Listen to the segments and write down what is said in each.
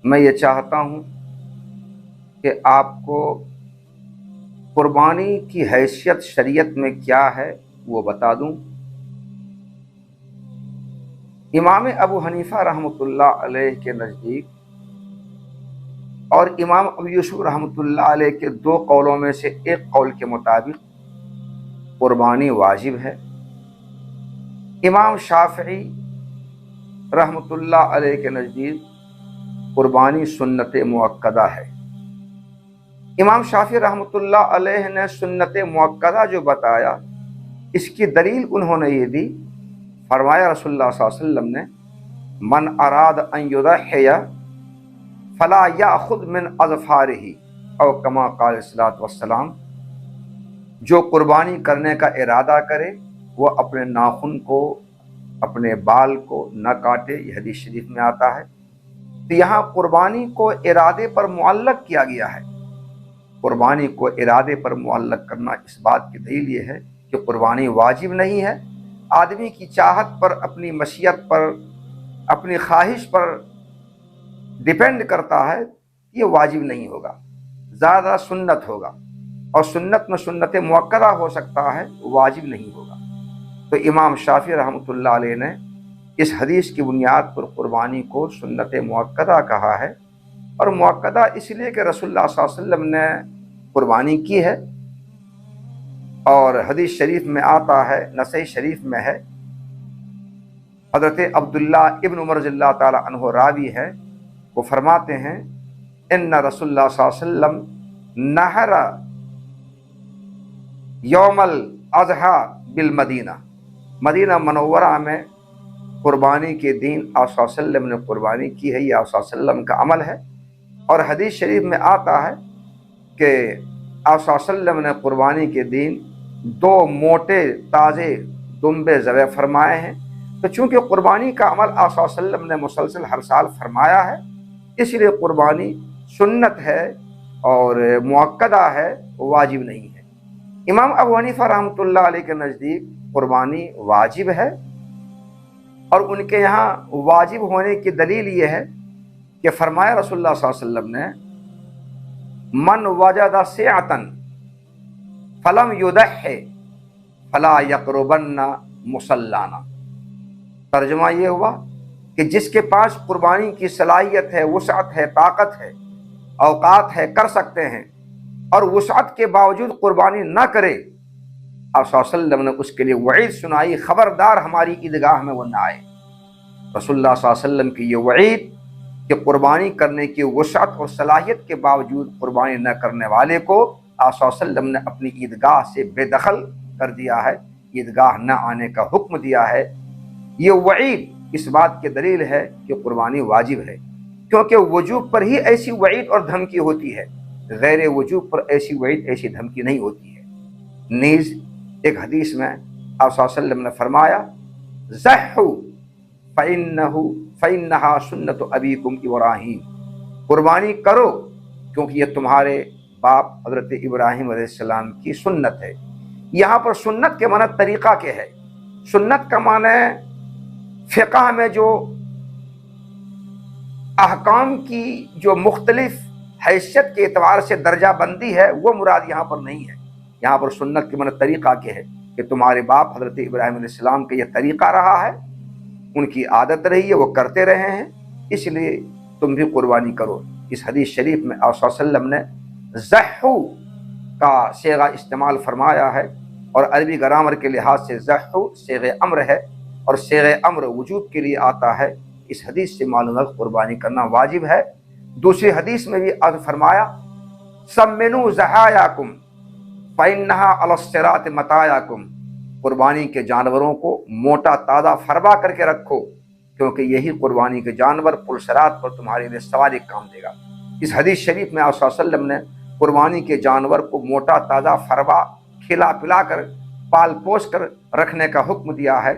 میں یہ چاہتا ہوں کہ آپ کو قربانی کی حیثیت شریعت میں کیا ہے وہ بتا دوں۔ امام ابو حنیفہ رحمۃ اللہ علیہ کے نزدیک اور امام ابو یوسف رحمۃ اللہ علیہ کے دو قولوں میں سے ایک قول کے مطابق قربانی واجب ہے۔ امام شافعی رحمۃ اللہ علیہ کے نزدیک قربانی سنت مؤکدہ ہے۔ امام شافعی رحمۃ اللہ علیہ نے سنت مؤکدہ جو بتایا، اس کی دلیل انہوں نے یہ دی، فرمایا رسول اللہ صلی اللہ علیہ وسلم نے من اراد ان یضحی فلا یاخذ من اظفارہ او کما قال الصلاۃ والسلام، جو قربانی کرنے کا ارادہ کرے وہ اپنے ناخن کو، اپنے بال کو نہ کاٹے، یہ حدیث شریف میں آتا ہے۔ تو یہاں قربانی کو ارادے پر معلق کیا گیا ہے۔ قربانی کو ارادے پر معلق کرنا اس بات کی دلیل یہ ہے کہ قربانی واجب نہیں ہے، آدمی کی چاہت پر، اپنی مشیت پر، اپنی خواہش پر ڈیپینڈ کرتا ہے، یہ واجب نہیں ہوگا، زیادہ سنت ہوگا، اور سنت میں سنت مؤکدہ ہو سکتا ہے، واجب نہیں ہوگا۔ تو امام شافعی رحمۃ اللہ علیہ نے اس حدیث کی بنیاد پر قربانی کو سنت مؤکدہ کہا ہے، اور مؤکدہ اس لیے کہ رسول اللہ صلی اللہ علیہ وسلم نے قربانی کی ہے، اور حدیث شریف میں آتا ہے، نسائی شریف میں ہے، حضرت عبداللہ ابن عمر رضی اللہ تعالی عنہ راوی ہے، وہ فرماتے ہیں ان رسول اللہ صلی اللہ علیہ وسلم نہر یوم الاضحیٰ بالمدینہ، مدینہ منورہ میں قربانی کے دن آپ صلی اللہ علیہ وسلم نے قربانی کی ہے، یہ آپ صلی اللہ علیہ وسلم کا عمل ہے۔ اور حدیث شریف میں آتا ہے کہ آپ صلی اللہ علیہ وسلم نے قربانی کے دن دو موٹے تازے دمبے ذبح فرمائے ہیں۔ تو چونکہ قربانی کا عمل آپ صلی اللہ علیہ وسلم نے مسلسل ہر سال فرمایا ہے، اس لیے قربانی سنت ہے اور مؤکدہ ہے، واجب نہیں ہے۔ امام ابو حنیفہ رحمۃ اللہ علیہ کے نزدیک قربانی واجب ہے، اور ان کے یہاں واجب ہونے کی دلیل یہ ہے کہ فرمایا رسول اللہ صلی اللہ علیہ وسلم نے من وجد سعۃ فلم یضحی فلا یقربن مصلانا۔ ترجمہ یہ ہوا کہ جس کے پاس قربانی کی صلاحیت ہے، وسعت ہے، طاقت ہے، اوقات ہے، کر سکتے ہیں، اور وسعت کے باوجود قربانی نہ کرے، آپ صلی اللہ علیہ وسلم نے اس کے لیے وعید سنائی، خبردار ہماری عیدگاہ میں وہ نہ آئے۔ رسول اللہ صلی اللہ علیہ وسلم کی یہ وعید کہ قربانی کرنے کی وسعت اور صلاحیت کے باوجود قربانی نہ کرنے والے کو آپ صلی اللہ علیہ وسلم نے اپنی عیدگاہ سے بے دخل کر دیا ہے، عیدگاہ نہ آنے کا حکم دیا ہے۔ یہ وعید اس بات کی دلیل ہے کہ قربانی واجب ہے، کیونکہ وجوب پر ہی ایسی وعید اور دھمکی ہوتی ہے، غیر وجوب پر ایسی وعید، ایسی دھمکی نہیں ہوتی ہے۔ نیز ایک حدیث میں آپ صلی اللہ علیہ وسلم نے فرمایا ضحوا فإنہا سنت ابیکم ابراہیم، قربانی کرو کیونکہ یہ تمہارے باپ حضرت ابراہیم علیہ السلام کی سنت ہے۔ یہاں پر سنت کے معنی طریقہ کے ہے۔ سنت کا معنی فقہ میں جو احکام کی جو مختلف حیثیت کے اعتبار سے درجہ بندی ہے، وہ مراد یہاں پر نہیں ہے۔ یہاں پر سنت کے معنی طریقہ کے ہے کہ تمہارے باپ حضرت ابراہیم علیہ السلام کا یہ طریقہ رہا ہے، ان کی عادت رہی ہے، وہ کرتے رہے ہیں، اس لیے تم بھی قربانی کرو۔ اس حدیث شریف میں آپ صلی اللہ علیہ وسلم نے ضحوا کا صیغہ استعمال فرمایا ہے، اور عربی گرامر کے لحاظ سے ضحوا صیغہ امر ہے، اور صیغہ امر وجوب کے لیے آتا ہے۔ اس حدیث سے معلوم ہے قربانی کرنا واجب ہے۔ دوسری حدیث میں بھی فرمایا سمنوا ضحایاکم فإنہا علی الصراط مطایاکم، قربانی کے جانوروں کو موٹا تازہ فرما کر کے رکھو، کیونکہ یہی قربانی کے جانور پل صراط پر تمہارے لیے سواری کام دے گا۔ اس حدیث شریف میں آپ صلی اللہ علیہ وسلم نے قربانی کے جانور کو موٹا تازہ فرما کھلا پلا کر پال پوس کر رکھنے کا حکم دیا ہے۔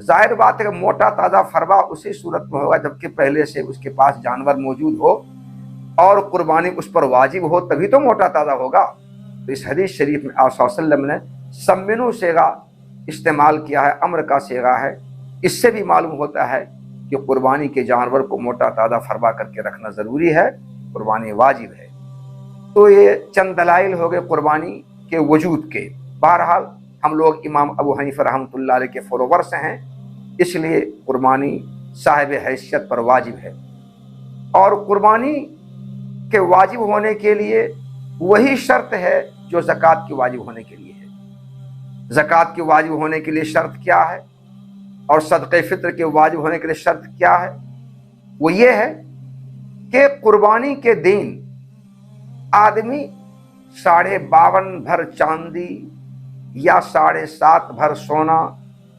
ظاہر بات ہے کہ موٹا تازہ فرما اسی صورت میں ہوگا جبکہ پہلے سے اس کے پاس جانور موجود ہو اور قربانی اس پر واجب ہو، تبھی تو موٹا تازہ ہوگا۔ تو اس حدیث شریف میں آپ صلی اللہ علیہ وسلم نے سمنو صیغہ استعمال کیا ہے، امر کا صیغہ ہے۔ اس سے بھی معلوم ہوتا ہے کہ قربانی کے جانور کو موٹا تازہ فرما کر کے رکھنا ضروری ہے، قربانی واجب ہے۔ تو یہ چند دلائل ہو گئے قربانی کے وجود کے۔ بہرحال ہم لوگ امام ابو حنیفہ رحمۃ اللہ علیہ کے فالوورس ہیں، اس لیے قربانی صاحب حیثیت پر واجب ہے۔ اور قربانی کے واجب ہونے کے لیے وہی شرط ہے جو زکوٰۃ کی واجب ہونے کے لیے ہے۔ زکوٰۃ کی واجب ہونے کے لیے شرط کیا ہے اور صدقہ فطر کے واجب ہونے کے لیے شرط کیا ہے؟ وہ یہ ہے کہ قربانی کے دن آدمی 52.5 بھر چاندی یا 7.5 بھر سونا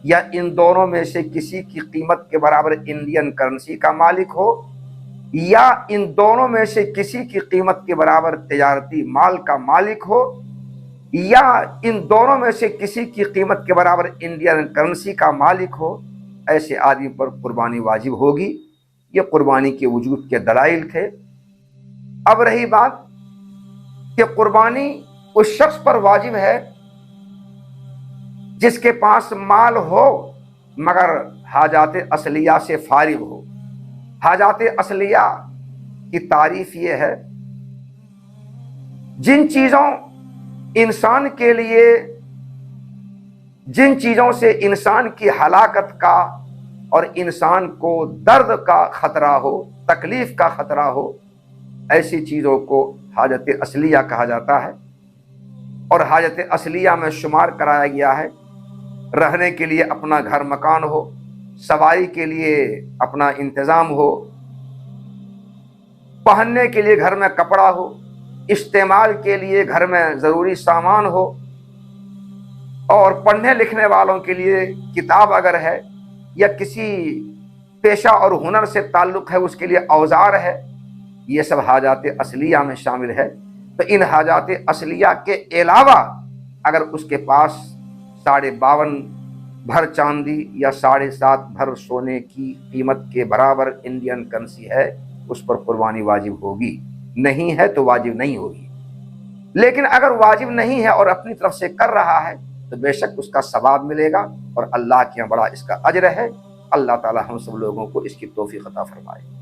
یا ان دونوں میں سے کسی کی قیمت کے برابر انڈین کرنسی کا مالک ہو، یا ان دونوں میں سے کسی کی قیمت کے برابر تجارتی مال کا مالک ہو، یا ان دونوں میں سے کسی کی قیمت کے برابر انڈین کرنسی کا مالک ہو، ایسے آدمی پر قربانی واجب ہوگی۔ یہ قربانی کے وجود کے دلائل تھے۔ اب رہی بات کہ قربانی اس شخص پر واجب ہے جس کے پاس مال ہو مگر حاجات اصلیہ سے فارغ ہو۔ حاجات اصلیہ کی تعریف یہ ہے جن چیزوں سے انسان کی ہلاکت کا اور انسان کو درد کا خطرہ ہو، تکلیف کا خطرہ ہو، ایسی چیزوں کو حاجت اصلیہ کہا جاتا ہے۔ اور حاجت اصلیہ میں شمار کرایا گیا ہے رہنے کے لیے اپنا گھر مکان ہو، سواری کے لیے اپنا انتظام ہو، پہننے کے لیے گھر میں کپڑا ہو، استعمال کے لیے گھر میں ضروری سامان ہو، اور پڑھنے لکھنے والوں کے لیے کتاب اگر ہے، یا کسی پیشہ اور ہنر سے تعلق ہے اس کے لیے اوزار ہے، یہ سب حاجات اصلیہ میں شامل ہے۔ تو ان حاجات اصلیہ کے علاوہ اگر اس کے پاس 52.5 بھر چاندی یا 7.5 بھر سونے کی قیمت کے برابر انڈین کرنسی ہے، اس پر قربانی واجب ہوگی، نہیں ہے تو واجب نہیں ہوگی۔ لیکن اگر واجب نہیں ہے اور اپنی طرف سے کر رہا ہے تو بے شک اس کا ثواب ملے گا اور اللہ کے یہاں بڑا اس کا اجر ہے۔ اللہ تعالی ہم سب لوگوں کو اس کی توفیق عطا فرمائے۔